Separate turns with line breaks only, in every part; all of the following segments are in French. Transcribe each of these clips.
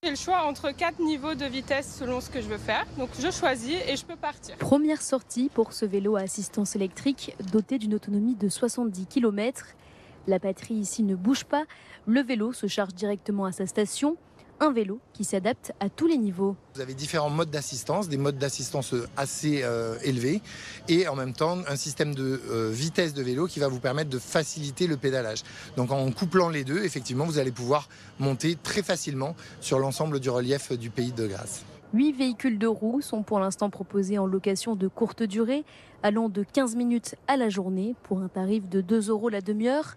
J'ai le choix entre 4 niveaux de vitesse selon ce que je veux faire. Donc je choisis et je peux partir.
Première sortie pour ce vélo à assistance électrique doté d'une autonomie de 70 km. La batterie ici ne bouge pas, le vélo se charge directement à sa station. Un vélo qui s'adapte à tous les niveaux.
Vous avez différents modes d'assistance, des modes d'assistance assez élevés et en même temps un système de vitesse de vélo qui va vous permettre de faciliter le pédalage. Donc en couplant les deux, effectivement, vous allez pouvoir monter très facilement sur l'ensemble du relief du Pays de Grasse.
8 véhicules de roues sont pour l'instant proposés en location de courte durée, allant de 15 minutes à la journée pour un tarif de 2 € la demi-heure,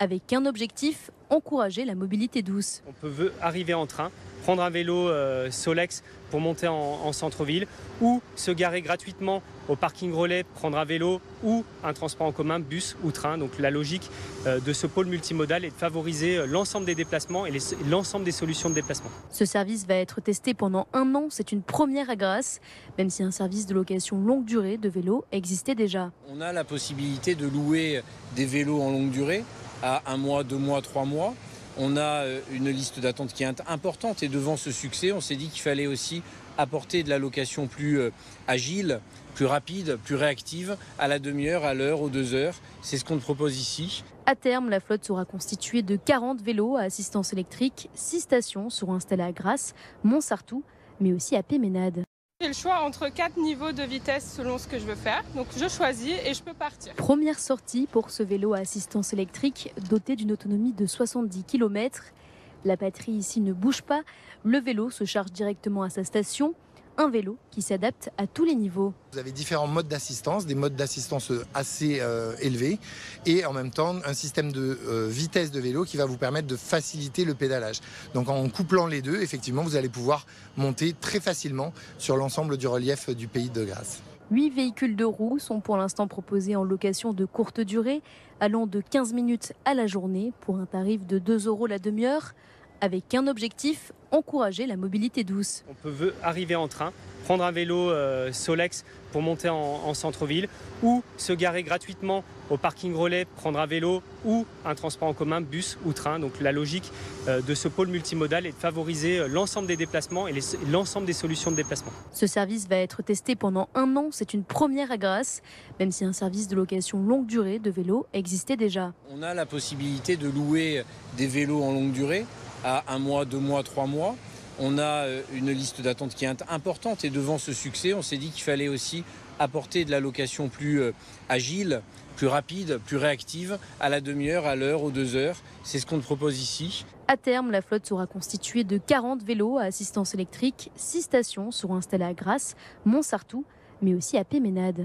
avec un objectif, encourager la mobilité douce.
On peut arriver en train, prendre un vélo Solex pour monter en centre-ville ou se garer gratuitement au parking relais, prendre un vélo ou un transport en commun, bus ou train. Donc la logique de ce pôle multimodal est de favoriser l'ensemble des déplacements et l'ensemble des solutions de déplacement.
Ce service va être testé pendant 1 an, c'est une première à Grasse, même si un service de location longue durée de vélo existait déjà.
On a la possibilité de louer des vélos en longue durée à 1 mois, 2 mois, 3 mois. On a une liste d'attente qui est importante et devant ce succès, on s'est dit qu'il fallait aussi apporter de la location plus agile, plus rapide, plus réactive, à la demi-heure, à l'heure, aux 2 heures. C'est ce qu'on propose ici.
À terme, la flotte sera constituée de 40 vélos à assistance électrique. 6 stations seront installées à Grasse, Montsartou, mais aussi à Péménade.
J'ai le choix entre 4 niveaux de vitesse selon ce que je veux faire. Donc je choisis et je peux partir.
Première sortie pour ce vélo à assistance électrique doté d'une autonomie de 70 km. La batterie ici ne bouge pas, le vélo se charge directement à sa station. Un vélo qui s'adapte à tous les niveaux.
Vous avez différents modes d'assistance, des modes d'assistance assez élevés et en même temps un système de vitesse de vélo qui va vous permettre de faciliter le pédalage. Donc en couplant les deux, effectivement, vous allez pouvoir monter très facilement sur l'ensemble du relief du Pays de Grasse.
8 véhicules de roues sont pour l'instant proposés en location de courte durée, allant de 15 minutes à la journée pour un tarif de 2 € la demi-heure, avec un objectif, encourager la mobilité douce.
On peut arriver en train, prendre un vélo Solex pour monter en centre-ville ou se garer gratuitement au parking relais, prendre un vélo ou un transport en commun, bus ou train. Donc la logique de ce pôle multimodal est de favoriser l'ensemble des déplacements et l'ensemble des solutions de déplacement.
Ce service va être testé pendant 1 an, c'est une première à Grasse, même si un service de location longue durée de vélo existait déjà.
On a la possibilité de louer des vélos en longue durée à 1 mois, 2 mois, 3 mois. On a une liste d'attente qui est importante et devant ce succès, on s'est dit qu'il fallait aussi apporter de la location plus agile, plus rapide, plus réactive, à la demi-heure, à l'heure, aux 2 heures. C'est ce qu'on propose ici.
À terme, la flotte sera constituée de 40 vélos à assistance électrique. 6 stations seront installées à Grasse, Montsartou, mais aussi à Péménade.